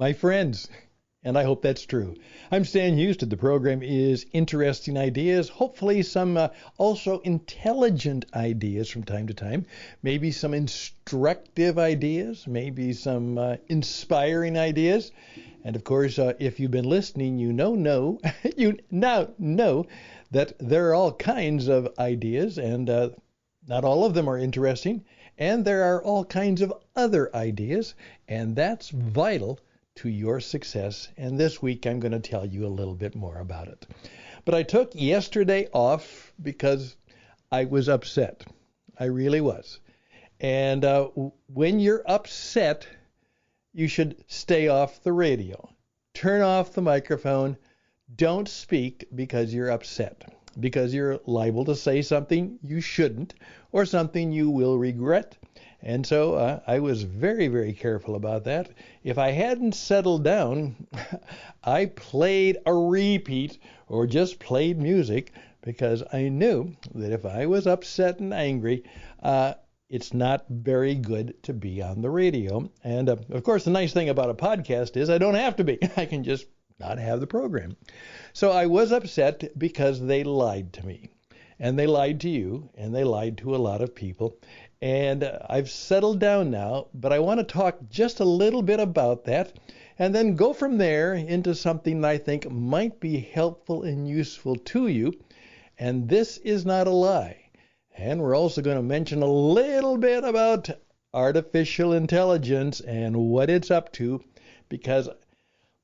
my friends. And I hope that's true. I'm Stan Houston. The program is Interesting Ideas, hopefully some also intelligent ideas from time to time, maybe some instructive ideas, maybe some inspiring ideas. And of course, if you've been listening, you now know that there are all kinds of ideas, and not all of them are interesting, and there are all kinds of other ideas, and that's vital to your success. And this week I'm going to tell you a little bit more about it. But I took yesterday off because I was upset. I really was. And when you're upset, you should stay off the radio. Turn off the microphone. Don't speak because you're upset, because you're liable to say something you shouldn't or something you will regret. And so I was very, very careful about that. If I hadn't settled down, I played a repeat or just played music because I knew that if I was upset and angry, it's not very good to be on the radio. And of course, the nice thing about a podcast is I don't have to be. I can just not have the program. So I was upset because they lied to me. And they lied to you, and they lied to a lot of people. And I've settled down now, but I want to talk just a little bit about that and then go from there into something that I think might be helpful and useful to you. And this is not a lie. And we're also going to mention a little bit about artificial intelligence and what it's up to, because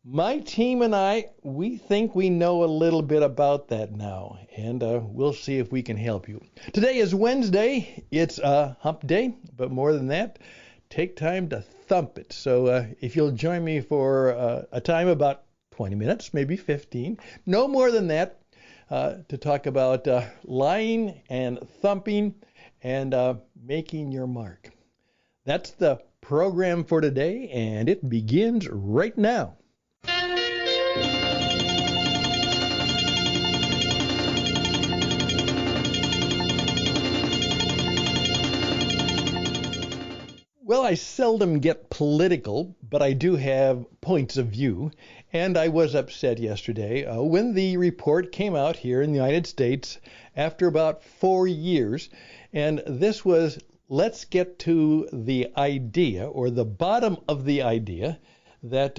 my team and I, we think we know a little bit about that now, and we'll see if we can help you. Today is Wednesday. It's hump day, but more than that, take time to thump it. So if you'll join me for a time about 20 minutes, maybe 15, no more than that, to talk about lying and thumping and making your mark. That's the program for today, and it begins right now. Well, I seldom get political, but I do have points of view, and I was upset yesterday when the report came out here in the United States after about 4 years, and this was, let's get to the idea, or the bottom of the idea, that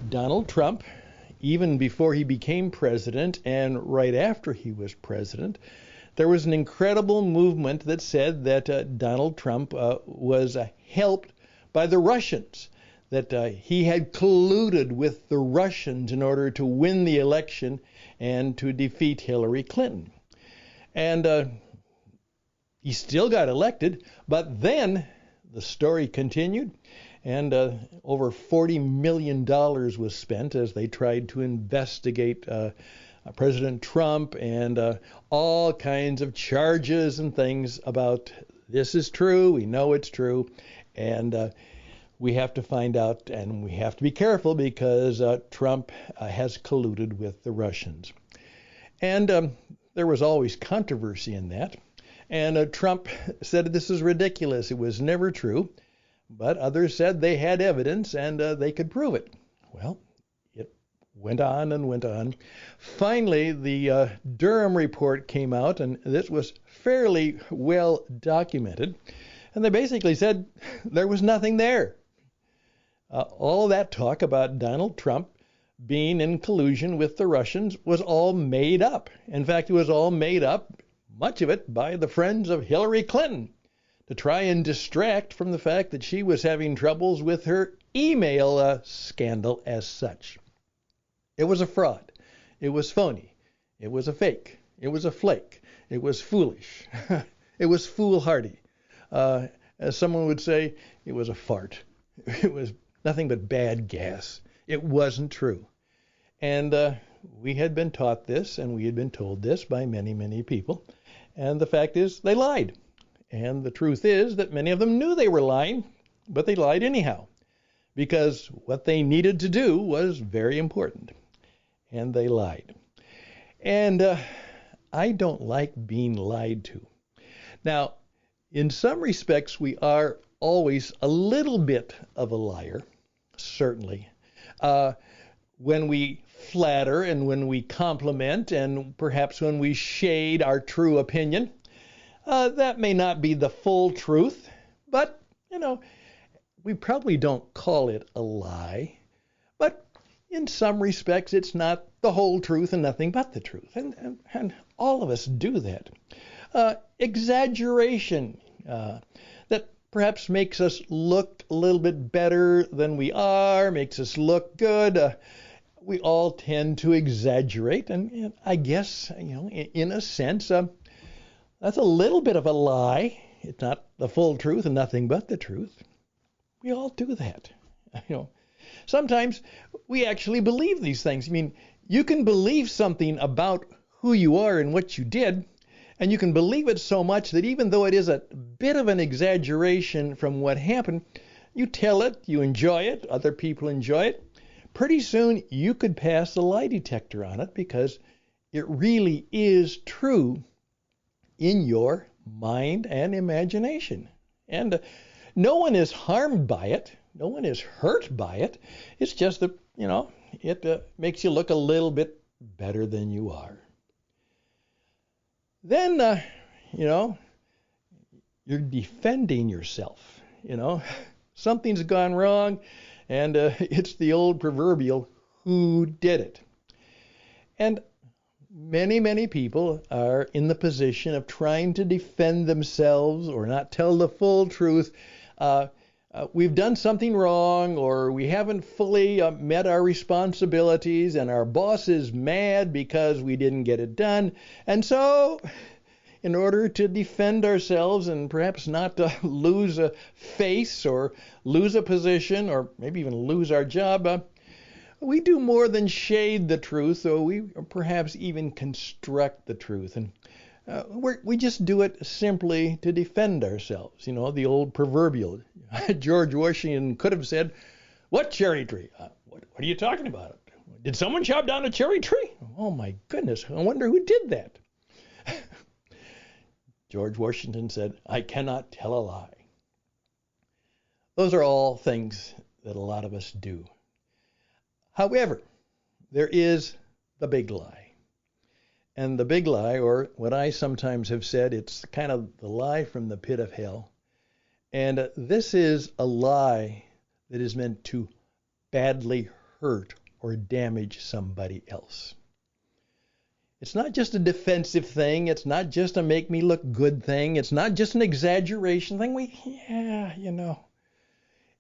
Donald Trump, even before he became president and right after he was president, there was an incredible movement that said that Donald Trump was helped by the Russians, that he had colluded with the Russians in order to win the election and to defeat Hillary Clinton. And he still got elected, but then the story continued, and over $40 million was spent as they tried to investigate President Trump, and all kinds of charges and things about this is true, we know it's true, and we have to find out, and we have to be careful because Trump has colluded with the Russians. And there was always controversy in that, and Trump said this is ridiculous, it was never true, but others said they had evidence and they could prove it. Well, went on and went on. Finally, the Durham report came out, and this was fairly well documented. And they basically said there was nothing there. All of that talk about Donald Trump being in collusion with the Russians was all made up. In fact, it was all made up, much of it, by the friends of Hillary Clinton to try and distract from the fact that she was having troubles with her email scandal as such. It was a fraud. It was phony. It was a fake. It was a flake. It was foolish. It was foolhardy. As someone would say, it was a fart. It was nothing but bad gas. It wasn't true. And we had been taught this, and we had been told this by many, many people. And the fact is, they lied. And the truth is that many of them knew they were lying, but they lied anyhow, because what they needed to do was very important. And they lied. And I don't like being lied to. Now, in some respects, we are always a little bit of a liar, certainly. Uh, when we flatter and when we compliment and perhaps when we shade our true opinion, that may not be the full truth, but, we probably don't call it a lie. But in some respects, it's not the whole truth and nothing but the truth. And all of us do that. Exaggeration that perhaps makes us look a little bit better than we are, makes us look good. We all tend to exaggerate. And I guess, in a sense, that's a little bit of a lie. It's not the full truth and nothing but the truth. We all do that. Sometimes we actually believe these things. I mean, you can believe something about who you are and what you did, and you can believe it so much that even though it is a bit of an exaggeration from what happened, you tell it, you enjoy it, other people enjoy it. Pretty soon you could pass the lie detector on it because it really is true in your mind and imagination. And no one is harmed by it. No one is hurt by it. It's just that, it makes you look a little bit better than you are. Then, you're defending yourself. Something's gone wrong, and it's the old proverbial, who did it? And many, many people are in the position of trying to defend themselves or not tell the full truth. We've done something wrong, or we haven't fully met our responsibilities, and our boss is mad because we didn't get it done. And so, in order to defend ourselves and perhaps not lose a face or lose a position or maybe even lose our job, we do more than shade the truth, or we perhaps even construct the truth. And we just do it simply to defend ourselves. The old proverbial. George Washington could have said, "What cherry tree? What are you talking about? Did someone chop down a cherry tree? Oh my goodness, I wonder who did that." George Washington said, "I cannot tell a lie." Those are all things that a lot of us do. However, there is the big lie. And the big lie, or what I sometimes have said, it's kind of the lie from the pit of hell. And this is a lie that is meant to badly hurt or damage somebody else. It's not just a defensive thing. It's not just a make me look good thing. It's not just an exaggeration thing.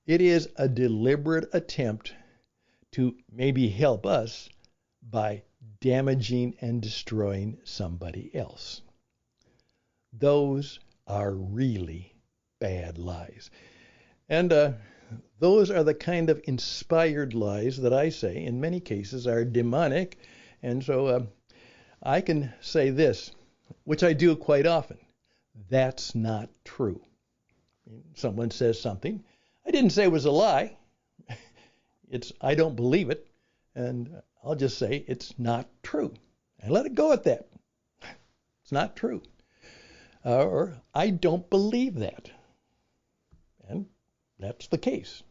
It is a deliberate attempt to maybe help us by damaging and destroying somebody else. Those are really bad lies. And those are the kind of inspired lies that I say in many cases are demonic. And so I can say this, which I do quite often. That's not true. Someone says something. I didn't say it was a lie. I don't believe it. And I'll just say it's not true. And let it go at that. It's not true. Or I don't believe that. And that's the case.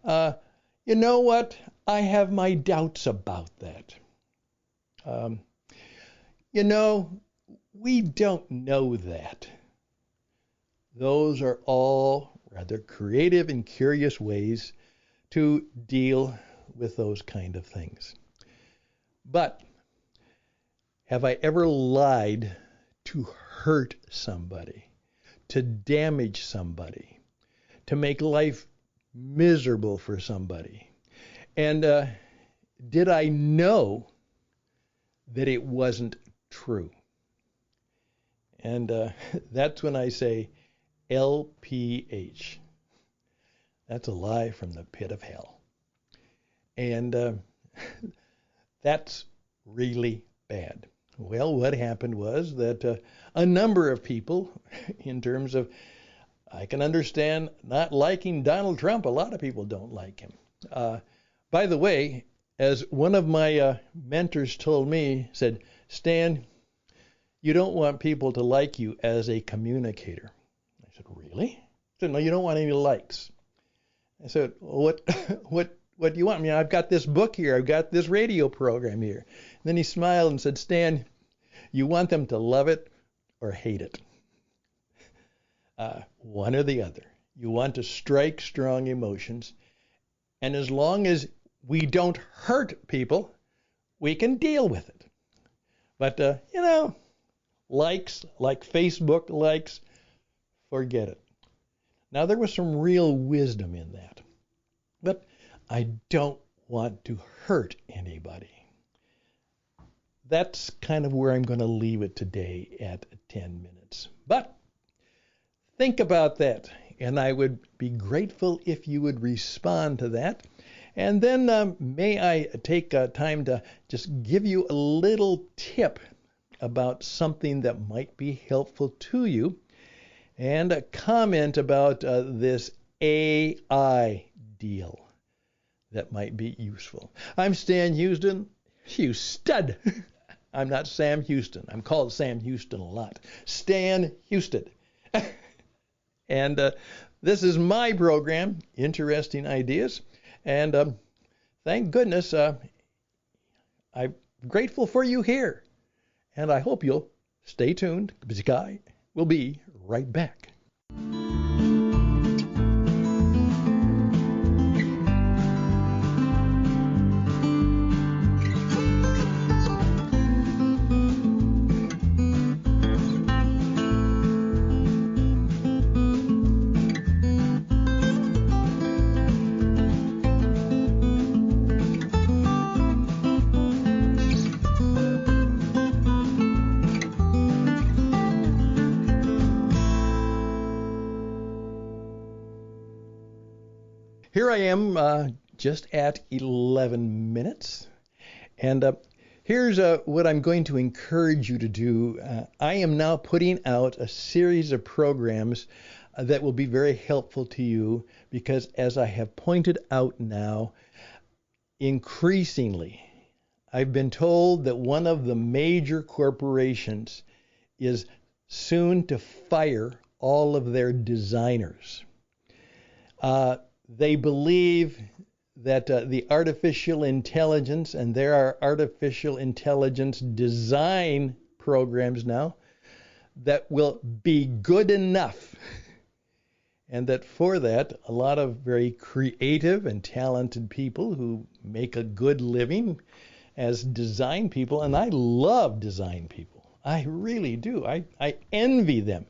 You know what? I have my doubts about that. We don't know that. Those are all rather creative and curious ways to deal with those kind of things. But have I ever lied to hurt somebody, to damage somebody, to make life miserable for somebody? And did I know that it wasn't true? And that's when I say LPH. That's a lie from the pit of hell. And that's really bad. Well, what happened was that a number of people, in terms of, I can understand not liking Donald Trump. A lot of people don't like him. By the way, as one of my mentors told me, said, "Stan, you don't want people to like you as a communicator." I said, "Really?" He said, "No, you don't want any likes." I said, "What What do you want? I mean, I've got this book here. I've got this radio program here. And then he smiled and said, Stan, you want them to love it or hate it. One or the other. You want to strike strong emotions. And as long as we don't hurt people, we can deal with it. But, likes, like Facebook likes, forget it. Now, there was some real wisdom in that. But I don't want to hurt anybody. That's kind of where I'm going to leave it today at 10 minutes. But think about that, and I would be grateful if you would respond to that. And then may I take time to just give you a little tip about something that might be helpful to you, and a comment about this AI deal that might be useful. I'm Stan Houston. Houston. I'm not Sam Houston. I'm called Sam Houston a lot. Stan Houston. And this is my program, Interesting Ideas. And thank goodness I'm grateful for you here. And I hope you'll stay tuned, because I will be right back. Here I am just at 11 minutes, and here's what I'm going to encourage you to do. I am now putting out a series of programs that will be very helpful to you, because as I have pointed out now, increasingly, I've been told that one of the major corporations is soon to fire all of their designers. They believe that the artificial intelligence, and there are artificial intelligence design programs now that will be good enough. And that for that, a lot of very creative and talented people who make a good living as design people, and I love design people. I really do. I envy them.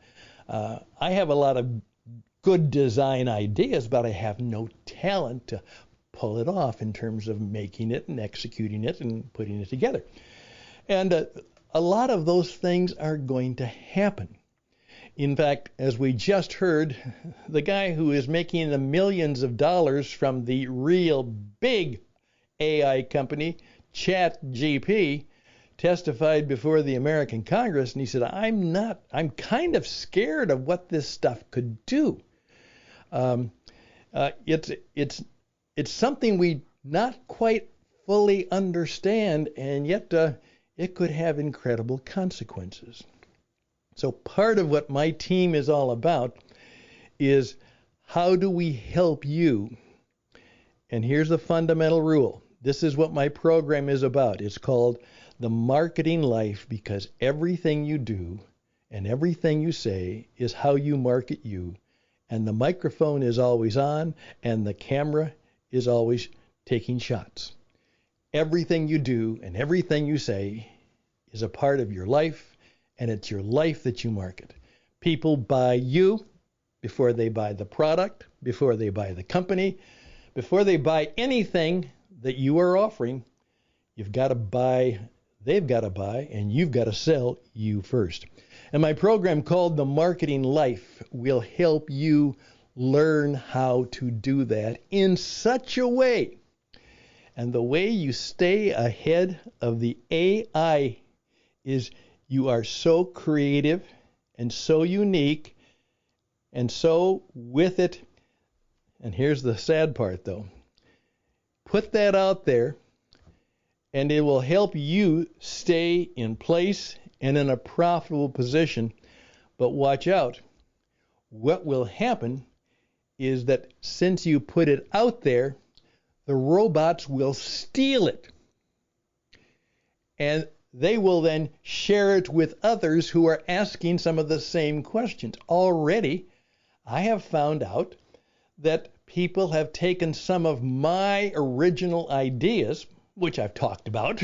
I have a lot of good design ideas, but I have no talent to pull it off in terms of making it and executing it and putting it together. And a lot of those things are going to happen. In fact, as we just heard, the guy who is making the millions of dollars from the real big AI company, ChatGPT, testified before the American Congress, and he said, I'm kind of scared of what this stuff could do. It's something we not quite fully understand, and yet it could have incredible consequences. So part of what my team is all about is, how do we help you? And here's the fundamental rule. This is what my program is about. It's called The Marketing Life, because everything you do and everything you say is how you market you. And the microphone is always on, and the camera is always taking shots. Everything you do and everything you say is a part of your life, and it's your life that you market. People buy you before they buy the product, before they buy the company, before they buy anything that you are offering. You've got to buy, they've got to buy, and you've got to sell you first. And my program called The Marketing Life will help you learn how to do that in such a way. And the way you stay ahead of the AI is you are so creative and so unique and so with it. And here's the sad part, though. Put that out there, and it will help you stay in place and in a profitable position. But watch out. What will happen is that since you put it out there, the robots will steal it. And they will then share it with others who are asking some of the same questions. Already, I have found out that people have taken some of my original ideas, which I've talked about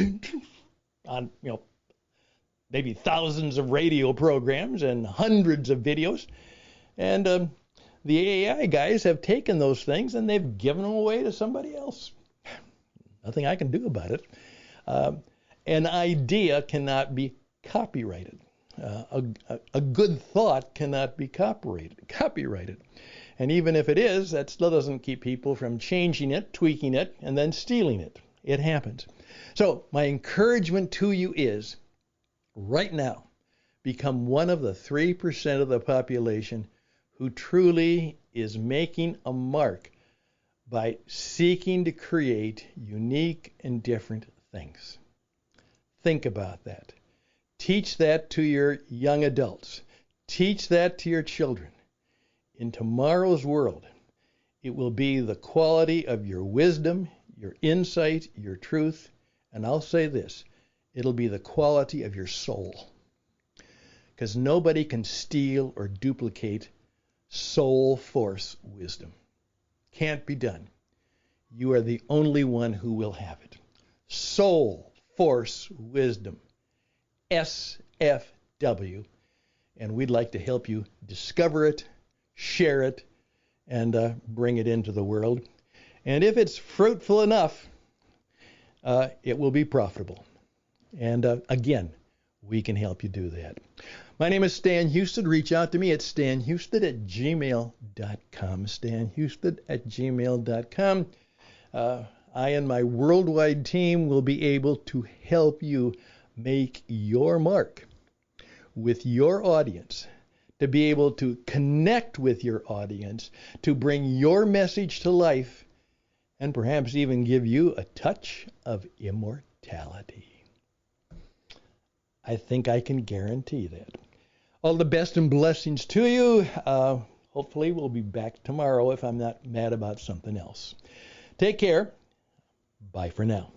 on, maybe thousands of radio programs and hundreds of videos, and the AI guys have taken those things and they've given them away to somebody else. Nothing I can do about it. An idea cannot be copyrighted. A good thought cannot be copyrighted. And even if it is, that still doesn't keep people from changing it, tweaking it, and then stealing it. It happens. So my encouragement to you is, right now, become one of the 3% of the population who truly is making a mark by seeking to create unique and different things. Think about that. Teach that to your young adults. Teach that to your children. In tomorrow's world, it will be the quality of your wisdom, your insight, your truth, and I'll say this, it'll be the quality of your soul. Because nobody can steal or duplicate soul force wisdom. Can't be done. You are the only one who will have it. Soul force wisdom. SFW. And we'd like to help you discover it, share it, and bring it into the world. And if it's fruitful enough, it will be profitable. And again, we can help you do that. My name is Stan Houston. Reach out to me at stanhouston@gmail.com. stanhouston@gmail.com. I and my worldwide team will be able to help you make your mark with your audience, to be able to connect with your audience, to bring your message to life, and perhaps even give you a touch of immortality. I think I can guarantee that. All the best and blessings to you. Hopefully we'll be back tomorrow if I'm not mad about something else. Take care. Bye for now.